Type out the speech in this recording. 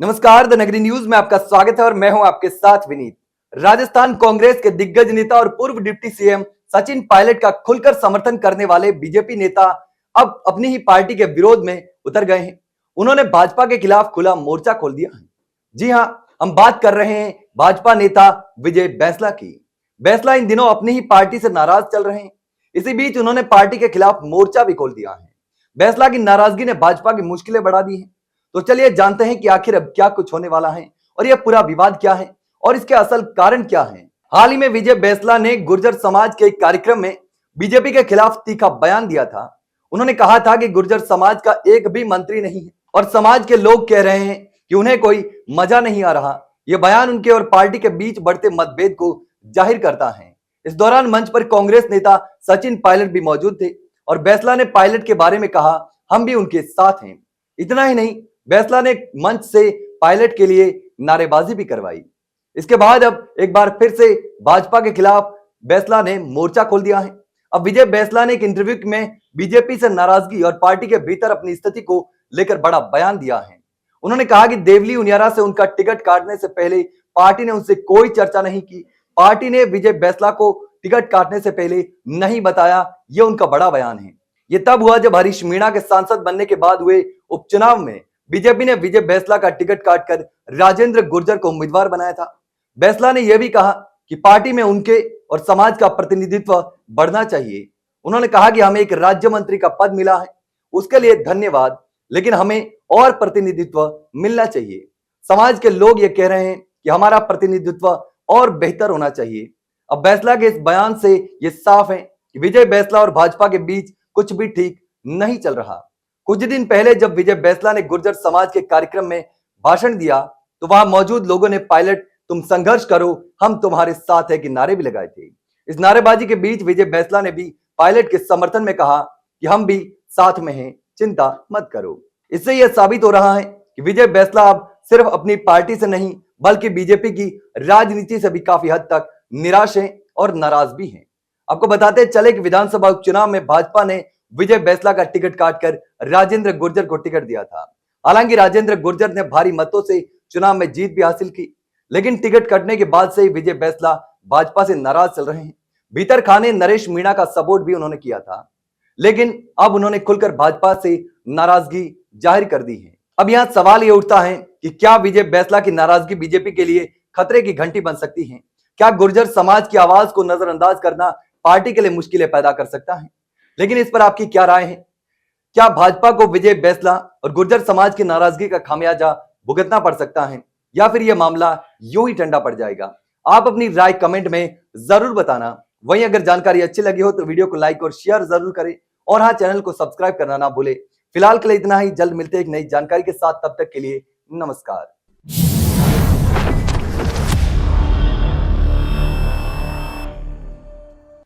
नमस्कार, द नगरी न्यूज में आपका स्वागत है और मैं हूं आपके साथ विनीत। राजस्थान कांग्रेस के दिग्गज नेता और पूर्व डिप्टी सीएम सचिन पायलट का खुलकर समर्थन करने वाले बीजेपी नेता अब अपनी ही पार्टी के विरोध में उतर गए हैं। उन्होंने भाजपा के खिलाफ खुला मोर्चा खोल दिया है। जी हां, हम बात कर रहे हैं भाजपा नेता विजय बैंसला की। बैंसला इन दिनों अपनी ही पार्टी से नाराज चल रहे हैं। इसी बीच उन्होंने पार्टी के खिलाफ मोर्चा भी खोल दिया है। बैंसला की नाराजगी ने भाजपा की मुश्किलें बढ़ा दी हैं। तो चलिए जानते हैं कि आखिर अब क्या कुछ होने वाला है और यह पूरा विवाद क्या है और इसके असल कारण क्या है। हाल ही में विजय बैंसला ने गुर्जर समाज के एक कार्यक्रम में बीजेपी के खिलाफ तीखा बयान दिया था। उन्होंने कहा था कि गुर्जर समाज का एक भी मंत्री नहीं है और समाज के लोग कह रहे हैं कि उन्हें कोई मजा नहीं आ रहा। यह बयान उनके और पार्टी के बीच बढ़ते मतभेद को जाहिर करता है। इस दौरान मंच पर कांग्रेस नेता सचिन पायलट भी मौजूद थे और बैंसला ने पायलट के बारे में कहा, हम भी उनके साथ हैं। इतना ही नहीं, बैंसला ने मंच से पायलट के लिए नारेबाजी भी करवाई। इसके बाद अब एक बार फिर से भाजपा के खिलाफ बैंसला ने मोर्चा खोल दिया है। अब विजय बैंसला ने एक इंटरव्यू में बीजेपी से नाराजगी और पार्टी के भीतर अपनी स्थिति को लेकर बड़ा बयान दिया है। उन्होंने कहा कि देवली उनियारा से उनका टिकट काटने से पहले पार्टी ने उनसे कोई चर्चा नहीं की। पार्टी ने विजय बैंसला को टिकट काटने से पहले नहीं बताया। यह उनका बड़ा बयान है। यह तब हुआ जब हरीश मीणा के सांसद बनने के बाद हुए उपचुनाव में बीजेपी ने विजय बैंसला का टिकट काटकर राजेंद्र गुर्जर को उम्मीदवार बनाया था। बैंसला ने यह भी कहा कि पार्टी में उनके और समाज का प्रतिनिधित्व बढ़ना चाहिए। उन्होंने कहा कि हमें एक राज्य मंत्री का पद मिला है, उसके लिए धन्यवाद, लेकिन हमें और प्रतिनिधित्व मिलना चाहिए। समाज के लोग ये कह रहे हैं कि हमारा प्रतिनिधित्व और बेहतर होना चाहिए। अब बैंसला के इस बयान से यह साफ है कि विजय बैंसला और भाजपा के बीच कुछ भी ठीक नहीं चल रहा। कुछ दिन पहले जब विजय बैंसला ने गुर्जर समाज के कार्यक्रम में भाषण दिया तो वहां मौजूद लोगों ने पायलट तुम संघर्ष करो, हम तुम्हारे साथ है के नारे भी लगाए थे। इस नारेबाजी के बीच विजय बैंसला ने भी पायलट के समर्थन में कहा कि हम भी साथ में हैं, चिंता मत करो। इससे यह साबित हो रहा है कि विजय बैंसला अब सिर्फ अपनी पार्टी से नहीं बल्कि बीजेपी की राजनीति से भी काफी हद तक निराश हैं और नाराज भी हैं। आपको बताते चले कि विधानसभा उपचुनाव में भाजपा ने विजय बैंसला का टिकट काटकर राजेंद्र गुर्जर को टिकट दिया था। हालांकि राजेंद्र गुर्जर ने भारी मतों से चुनाव में जीत भी हासिल की, लेकिन टिकट कटने के बाद से ही विजय बैंसला भाजपा से नाराज चल रहे हैं। भीतर खाने नरेश मीणा का सपोर्ट भी उन्होंने किया था, लेकिन अब उन्होंने खुलकर भाजपा से नाराजगी जाहिर कर दी है। अब यहां सवाल यह उठता है कि क्या विजय बैंसला की नाराजगी बीजेपी के लिए खतरे की घंटी बन सकती है? क्या गुर्जर समाज की आवाज को नजरअंदाज करना पार्टी के लिए मुश्किलें पैदा कर सकता है? लेकिन इस पर आपकी क्या राय है? क्या भाजपा को विजय बैंसला और गुर्जर समाज की नाराजगी का खामियाजा भुगतना पड़ सकता है या फिर यह मामला यूं ही ठंडा पड़ जाएगा? आप अपनी राय कमेंट में जरूर बताना। वहीं अगर जानकारी अच्छी लगी हो तो वीडियो को लाइक और शेयर जरूर करें और हाँ, चैनल को सब्सक्राइब करना ना भूले। फिलहाल के लिए इतना ही, जल्द मिलते हैं एक नई जानकारी के साथ। तब तक के लिए नमस्कार।